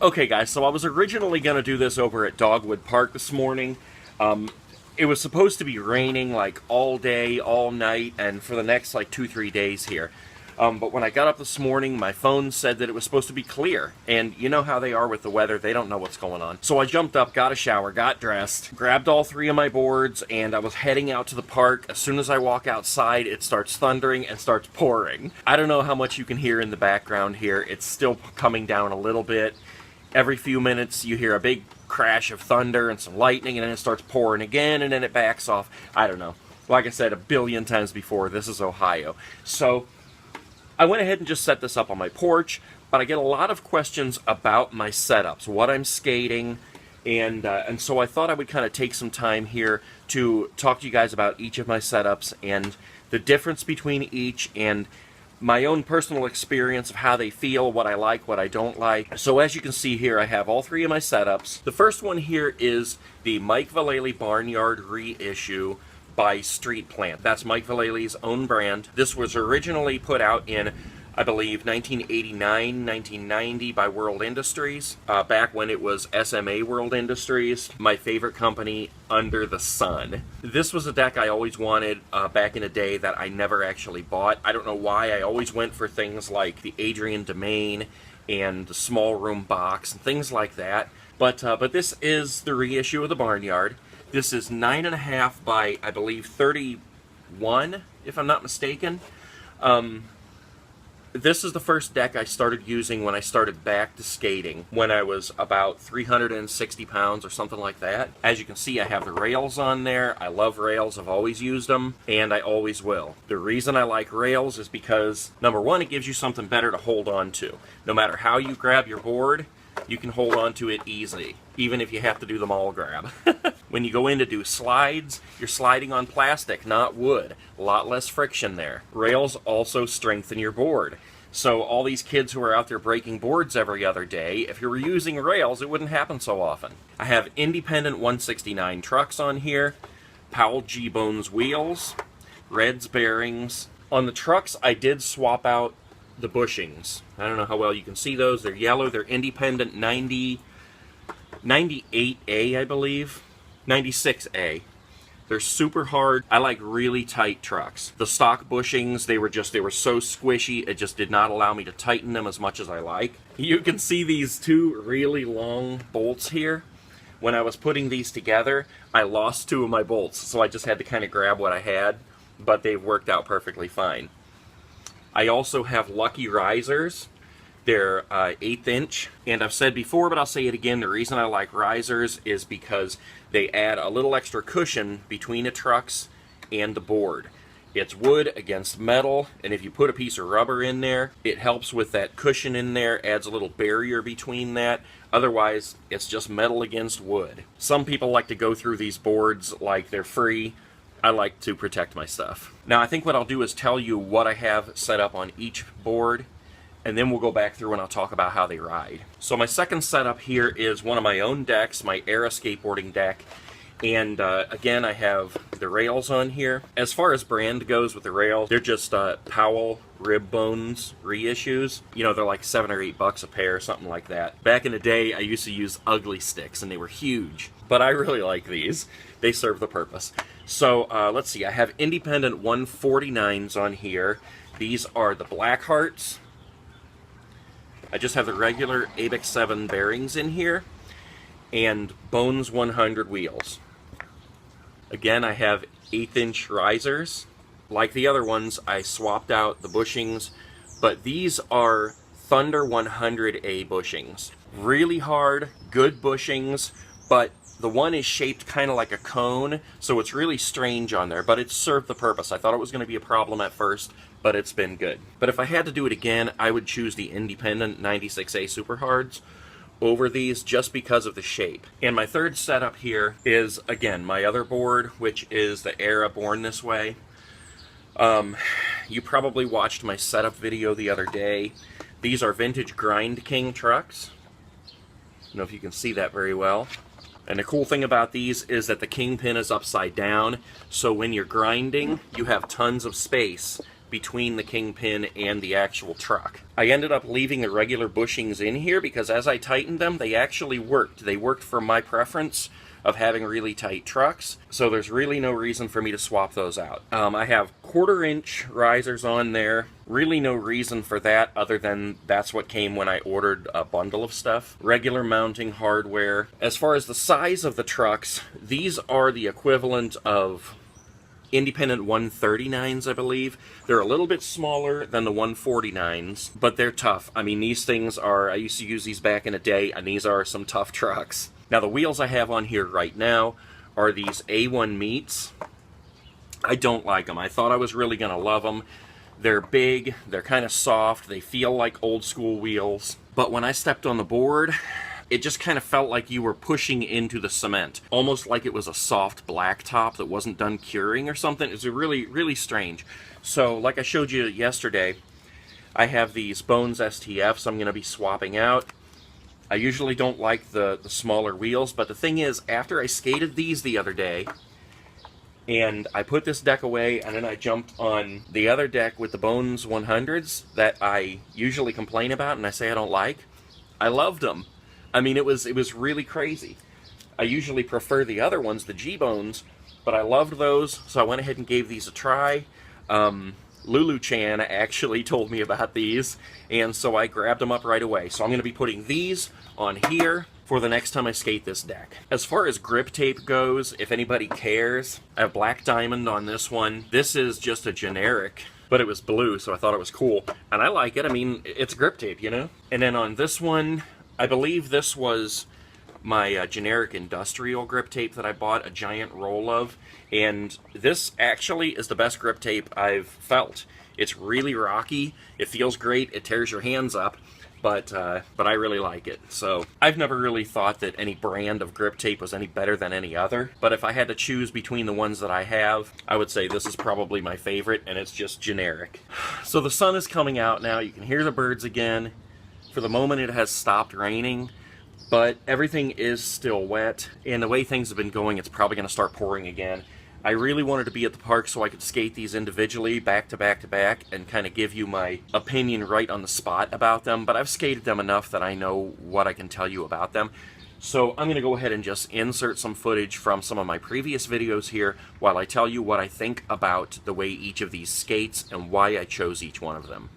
Okay guys, so I was originally going to do this over at Dogwood Park this morning. It was supposed to be raining like all day, all night, and for the next like 2-3 days here. But when I got up this morning, my phone said that it was supposed to be clear. And you know how they are with the weather, they don't know what's going on. So I jumped up, got a shower, got dressed, grabbed all 3 of my boards, and I was heading out to the park. As soon as I walk outside, it starts thundering and starts pouring. I don't know how much you can hear in the background here. It's still coming down a little bit. Every few minutes you hear a big crash of thunder and some lightning, and then it starts pouring again, and then it backs off. I don't know. Like I said a billion times before, this is Ohio. So I went ahead and just set this up on my porch, but I get a lot of questions about my setups, what I'm skating, and so I thought I would kind of take some time here to talk to you guys about each of my setups and the difference between each, and my own personal experience of how they feel, what I like, what I don't like. So as you can see here, I have all 3 of my setups. The first one here is the Mike Vallely Barnyard reissue by Street Plant. That's Mike Vallely's own brand. This was originally put out in, I believe, 1989, 1990 by World Industries, back when it was SMA World Industries, my favorite company under the sun. This was a deck I always wanted back in a day that I never actually bought. I don't know why. I always went for things like the Adrian Domain and the small room box and things like that. But this is the reissue of the Barnyard. This is 9.5 by, I believe, 31, if I'm not mistaken. This is the first deck I started using when I started back to skating, when I was about 360 pounds or something like that. As you can see, I have the rails on there. I love rails. I've always used them, and I always will. The reason I like rails is because, number one, it gives you something better to hold on to. No matter how you grab your board, you can hold on to it easily, even if you have to do the mall grab. When you go in to do slides, you're sliding on plastic, not wood. A lot less friction there. Rails also strengthen your board. So all these kids who are out there breaking boards every other day, if you were using rails, it wouldn't happen so often. I have independent 169 trucks on here, Powell G-Bones wheels, Reds bearings. On the trucks, I did swap out the bushings. I don't know how well you can see those. They're yellow. They're independent 98A, I believe. 96A. They're super hard. I like really tight trucks. The stock bushings, they were so squishy, it just did not allow me to tighten them as much as I like. You can see these 2 really long bolts here. When I was putting these together, I lost 2 of my bolts, so I just had to kind of grab what I had, but they've worked out perfectly fine. I also have Lucky risers. They're 1/8 inch, and I've said before, but I'll say it again, the reason I like risers is because they add a little extra cushion between the trucks and the board. It's wood against metal, and if you put a piece of rubber in there, it helps with that cushion in there, adds a little barrier between that. Otherwise, it's just metal against wood. Some people like to go through these boards like they're free. I like to protect my stuff. Now, I think what I'll do is tell you what I have set up on each board, and then we'll go back through and I'll talk about how they ride. So my second setup here is one of my own decks, my Era skateboarding deck. And again, I have the rails on here. As far as brand goes with the rails, they're just Powell Rib Bones reissues. You know, they're like $7 or $8 a pair, something like that. Back in the day, I used to use ugly sticks, and they were huge. But I really like these. They serve the purpose. So let's see, I have independent 149s on here. These are the Black Hearts. I just have the regular ABEX 7 bearings in here, and Bones 100 wheels. Again, I have 1/8 inch risers. Like the other ones, I swapped out the bushings, but these are Thunder 100A bushings. Really hard, good bushings, but the one is shaped kind of like a cone, so it's really strange on there, but it's served the purpose. I thought it was going to be a problem at first, but it's been good. But if I had to do it again, I would choose the independent 96A Super Hards over these just because of the shape. And my third setup here is, again, my other board, which is the Era Born This Way. You probably watched my setup video the other day. These are vintage Grind King trucks. I don't know if you can see that very well. And the cool thing about these is that the kingpin is upside down, so when you're grinding, you have tons of space between the Kingpin and the actual truck. I ended up leaving the regular bushings in here because as I tightened them, they actually worked. They worked for my preference of having really tight trucks, so there's really no reason for me to swap those out. I have 1/4-inch risers on there. Really no reason for that other than that's what came when I ordered a bundle of stuff. Regular mounting hardware. As far as the size of the trucks, these are the equivalent of independent 139s, I believe. They're a little bit smaller than the 149s, but they're tough. I mean, these things are, I used to use these back in a day, and these are some tough trucks. Now, the wheels I have on here right now are these A1 meats. I don't like them. I thought I was really going to love them. They're big, they're kind of soft, they feel like old school wheels. But when I stepped on the board, it just kind of felt like you were pushing into the cement. Almost like it was a soft black top that wasn't done curing or something. It was really, really strange. So, like I showed you yesterday, I have these Bones STFs I'm going to be swapping out. I usually don't like the smaller wheels, but the thing is, after I skated these the other day, and I put this deck away, and then I jumped on the other deck with the Bones 100s that I usually complain about and I say I don't like, I loved them. I mean, it was really crazy. I usually prefer the other ones, the G-Bones, but I loved those, so I went ahead and gave these a try. Lulu-chan actually told me about these, and so I grabbed them up right away. So I'm going to be putting these on here for the next time I skate this deck. As far as grip tape goes, if anybody cares, I have Black Diamond on this one. This is just a generic, but it was blue, so I thought it was cool. And I like it. I mean, it's grip tape, you know? And then on this one, I believe this was my generic industrial grip tape that I bought a giant roll of, and this actually is the best grip tape I've felt. It's really rocky, it feels great, it tears your hands up, but I really like it. So I've never really thought that any brand of grip tape was any better than any other, but if I had to choose between the ones that I have, I would say this is probably my favorite, and it's just generic. So the sun is coming out now, you can hear the birds again. For the moment it has stopped raining, but everything is still wet, and the way things have been going, it's probably going to start pouring again. I really wanted to be at the park so I could skate these individually, back to back to back, and kind of give you my opinion right on the spot about them, but I've skated them enough that I know what I can tell you about them. So I'm going to go ahead and just insert some footage from some of my previous videos here while I tell you what I think about the way each of these skates and why I chose each one of them.